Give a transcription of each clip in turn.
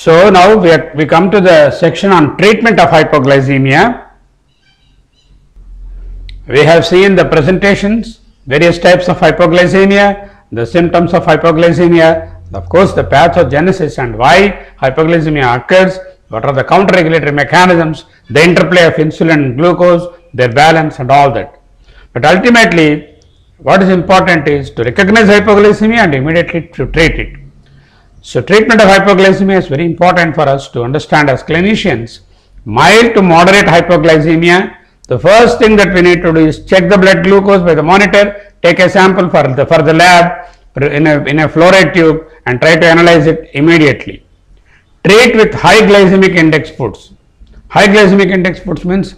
So now we come to the section on treatment of hypoglycemia. We have seen the presentations, various types of hypoglycemia, the symptoms of hypoglycemia, of course the pathogenesis and why hypoglycemia occurs, what are the counter-regulatory mechanisms, the interplay of insulin and glucose, their balance and all that. But ultimately what is important is to recognize hypoglycemia and immediately to treat it. So treatment of hypoglycemia is very important for us to understand as clinicians. Mild to moderate hypoglycemia, the first thing that we need to do is check the blood glucose by the monitor, take a sample for the lab in a flow rate tube and try to analyze it immediately. Treat with high glycemic index foods. High glycemic index foods means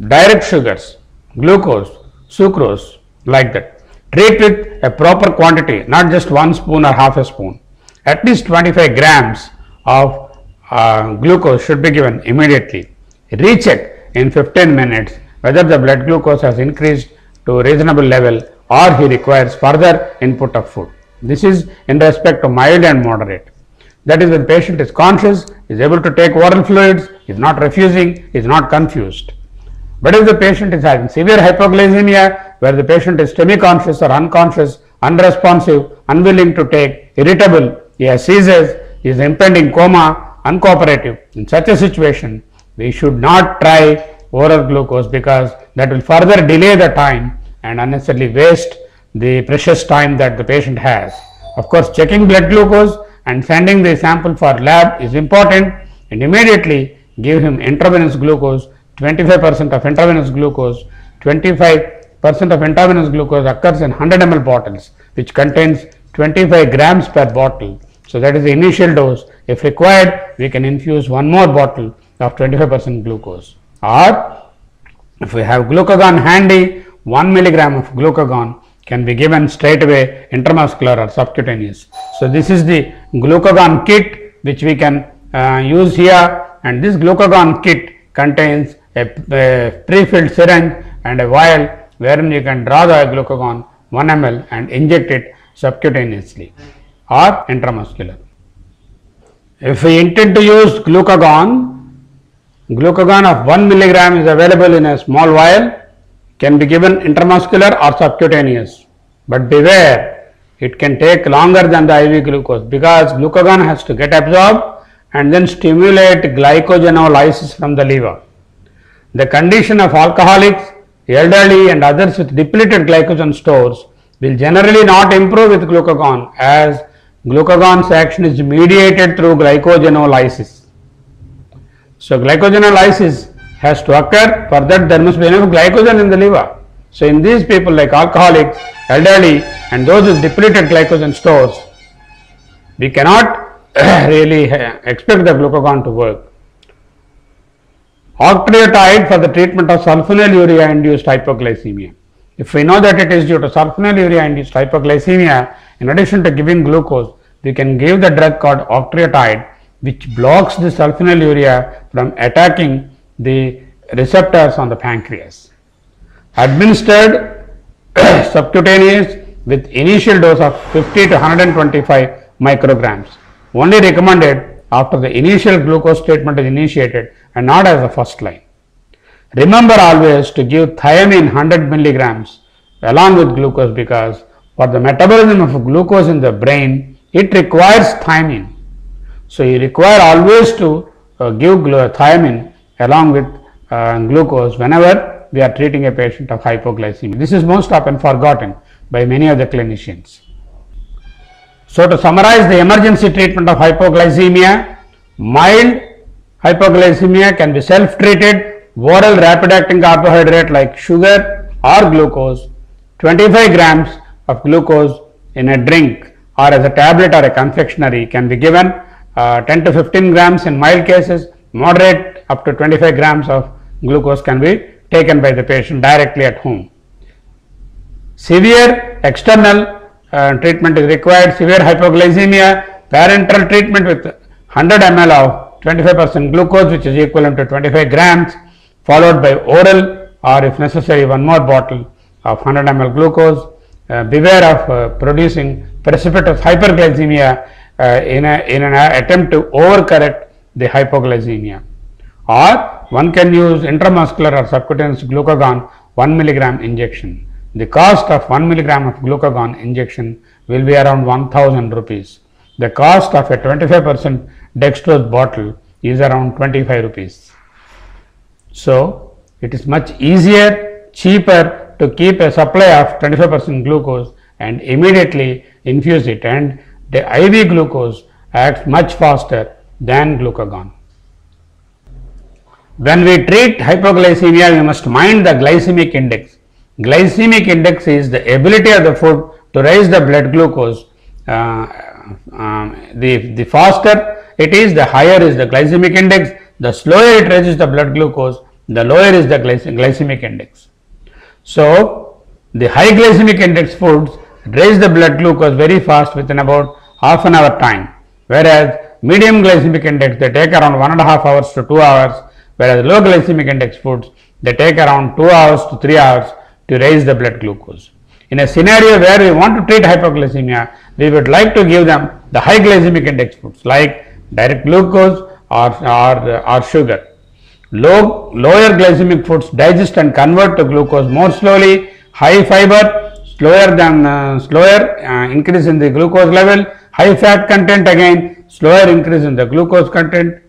direct sugars, glucose, sucrose, like that. Treat with a proper quantity, not just 1 spoon or half a spoon. At least 25 grams of glucose should be given immediately. Recheck in 15 minutes whether the blood glucose has increased to a reasonable level or he requires further input of food. This is in respect to mild and moderate. That is when the patient is conscious, is able to take oral fluids, is not refusing, is not confused. But if the patient is having severe hypoglycemia where the patient is semi-conscious or unconscious, unresponsive, unwilling to take, irritable, he has seizures, he is impending coma, uncooperative, in such a situation we should not try oral glucose because that will further delay the time and unnecessarily waste the precious time that the patient has. Of course, checking blood glucose and sending the sample for lab is important and immediately give him intravenous glucose, 25% of intravenous glucose. 25% of intravenous glucose occurs in 100 ml bottles which contains 25 grams per bottle. So that is the initial dose. If required, we can infuse one more bottle of 25% glucose. Or if we have glucagon handy, 1 milligram of glucagon can be given straight away intramuscular or subcutaneous. So this is the glucagon kit which we can use here, and this glucagon kit contains a pre-filled syringe and a vial wherein you can draw the glucagon 1 ml and inject it subcutaneously or intramuscular. If we intend to use glucagon of 1 milligram is available in a small vial, can be given intramuscular or subcutaneous. But beware, it can take longer than the IV glucose because glucagon has to get absorbed and then stimulate glycogenolysis from the liver. The condition of alcoholics, elderly and others with depleted glycogen stores will generally not improve with glucagon as glucagon's action is mediated through glycogenolysis. So glycogenolysis has to occur. For that there must be enough glycogen in the liver. So in these people like alcoholics, elderly and those with depleted glycogen stores, we cannot really expect the glucagon to work. Octreotide for the treatment of sulfonylurea induced hypoglycemia. If we know that it is due to sulfonylurea induced hypoglycemia, in addition to giving glucose, we can give the drug called octreotide which blocks the sulfonylurea from attacking the receptors on the pancreas. Administered subcutaneous with initial dose of 50 to 125 micrograms. Only recommended after the initial glucose treatment is initiated and not as a first line. Remember always to give thiamine 100 milligrams along with glucose because for the metabolism of glucose in the brain, it requires thiamine. So you require always to give thiamine along with glucose whenever we are treating a patient of hypoglycemia. This is most often forgotten by many of the clinicians. So to summarize the emergency treatment of hypoglycemia, mild hypoglycemia can be self-treated, oral rapid acting carbohydrate like sugar or glucose, 25 grams of glucose in a drink or as a tablet or a confectionery can be given, 10 to 15 grams in mild cases, moderate up to 25 grams of glucose can be taken by the patient directly at home. Severe external treatment is required. Severe hypoglycemia, parenteral treatment with 100 ml of 25% glucose which is equivalent to 25 grams followed by oral or if necessary one more bottle of 100 ml glucose. Beware of producing precipitous hyperglycemia in an attempt to overcorrect the hypoglycemia. Or one can use intramuscular or subcutaneous glucagon 1 milligram injection. The cost of 1 milligram of glucagon injection will be around 1000 rupees. The cost of a 25% dextrose bottle is around 25 rupees. So, it is much easier, cheaper to keep a supply of 25% glucose and immediately infuse it, and the IV glucose acts much faster than glucagon. When we treat hypoglycemia, we must mind the glycemic index. Glycemic index is the ability of the food to raise the blood glucose. The faster it is, the higher is the glycemic index. The slower it raises the blood glucose, the lower is the glycemic index. So, the high glycemic index foods raise the blood glucose very fast within about half an hour time, whereas medium glycemic index they take around 1.5 hours to 2 hours, whereas low glycemic index foods they take around 2 hours to 3 hours to raise the blood glucose. In a scenario where we want to treat hypoglycemia, we would like to give them the high glycemic index foods like direct glucose or sugar. Lower glycemic foods digest and convert to glucose more slowly. High fiber, slower increase in the glucose level. High fat content, again slower increase in the glucose content.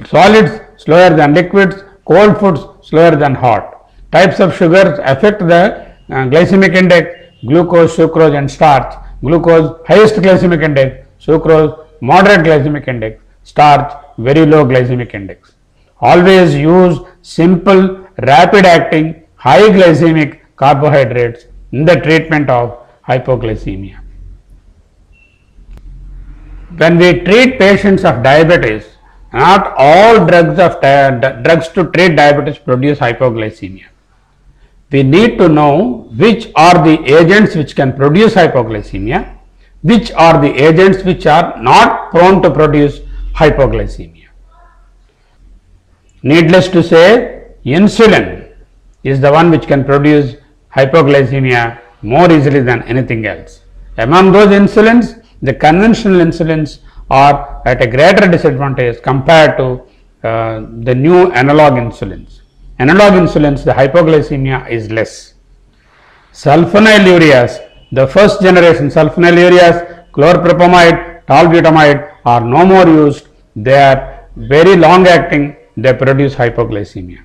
Solids slower than liquids. Cold foods slower than hot. Types of sugars affect the glycemic index: glucose, sucrose and starch. Glucose highest glycemic index, sucrose moderate glycemic index, starch very low glycemic index. Always use simple, rapid acting, high glycemic carbohydrates in the treatment of hypoglycemia. When we treat patients of diabetes, not all drugs to treat diabetes produce hypoglycemia. We need to know which are the agents which can produce hypoglycemia, which are the agents which are not prone to produce hypoglycemia. Needless to say, insulin is the one which can produce hypoglycemia more easily than anything else. Among those insulins, the conventional insulins are at a greater disadvantage compared to the new analog insulins. Analog insulins, the hypoglycemia is less. Sulfonylureas, the first generation sulfonylureas, chlorpropamide, tolbutamide are no more used. They are very long acting, they produce hypoglycemia.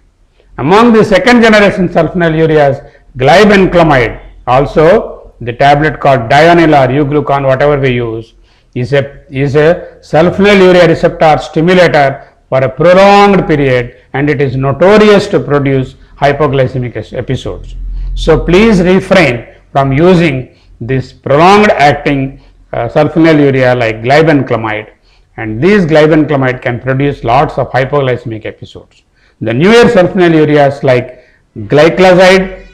Among the second generation sulfonylureas, glibenclamide, also the tablet called Dionyl or euglucon, whatever we use, is a sulfonylurea receptor stimulator for a prolonged period, and it is notorious to produce hypoglycemic episodes. So, please refrain from using this prolonged acting sulfonylurea like glibenclamide, and these glibenclamide can produce lots of hypoglycemic episodes. The newer sulfonylureas like glyclazide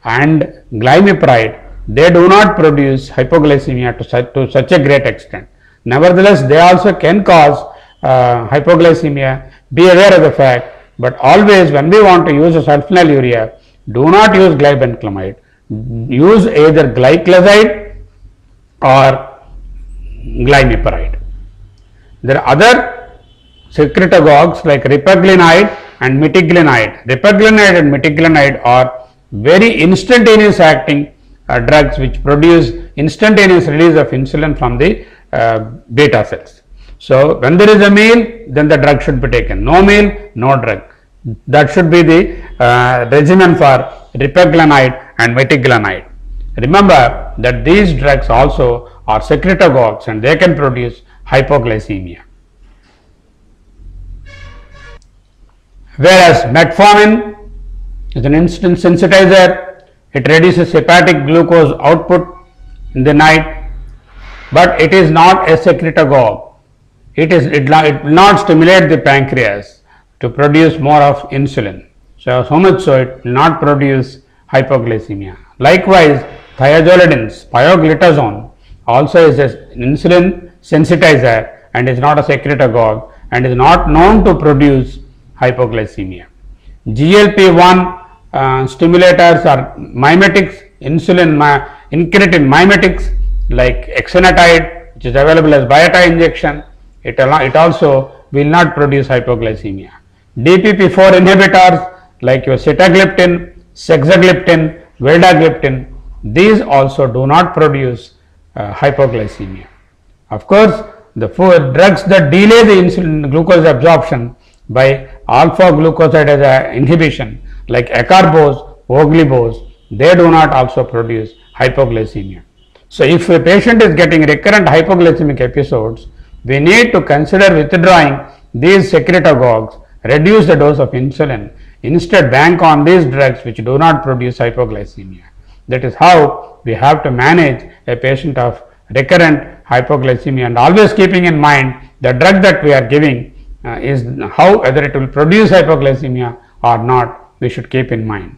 and glimepiride, they do not produce hypoglycemia to such a great extent. Nevertheless, they also can cause hypoglycemia. Be aware of the fact, but always when we want to use a sulfonylurea, do not use glibenclamide. Use either glyclazide or glimepiride. There are other secretagogues like ripaglinide and metiglinide. Ripaglinide and metiglinide are very instantaneous acting drugs which produce instantaneous release of insulin from the beta cells. So, when there is a meal, then the drug should be taken. No meal, no drug. That should be the regimen for ripaglinide and metiglinide. Remember that these drugs also are secretagogues and they can produce hypoglycemia. Whereas metformin is an instant sensitizer, it reduces hepatic glucose output in the night, but it is not a secretagogue. It will not stimulate the pancreas to produce more of insulin. So much so it will not produce hypoglycemia. Likewise, thiazolidins, pioglitazone also is an insulin sensitizer and is not a secretagogue and is not known to produce hypoglycemia. GLP-1 stimulators are mimetics, incretin mimetics like exenatide which is available as Byetta injection, it also will not produce hypoglycemia. DPP-4 inhibitors like your sitagliptin, sexagliptin, vildagliptin, these also do not produce hypoglycemia. Of course, the drugs that delay the insulin glucose absorption by alpha glucosidase inhibition like acarbose, voglibose, they do not also produce hypoglycemia. So, if a patient is getting recurrent hypoglycemic episodes, we need to consider withdrawing these secretagogues, reduce the dose of insulin, instead bank on these drugs which do not produce hypoglycemia. That is how we have to manage a patient of recurrent hypoglycemia, and always keeping in mind the drug that we are giving is how whether it will produce hypoglycemia or not, we should keep in mind.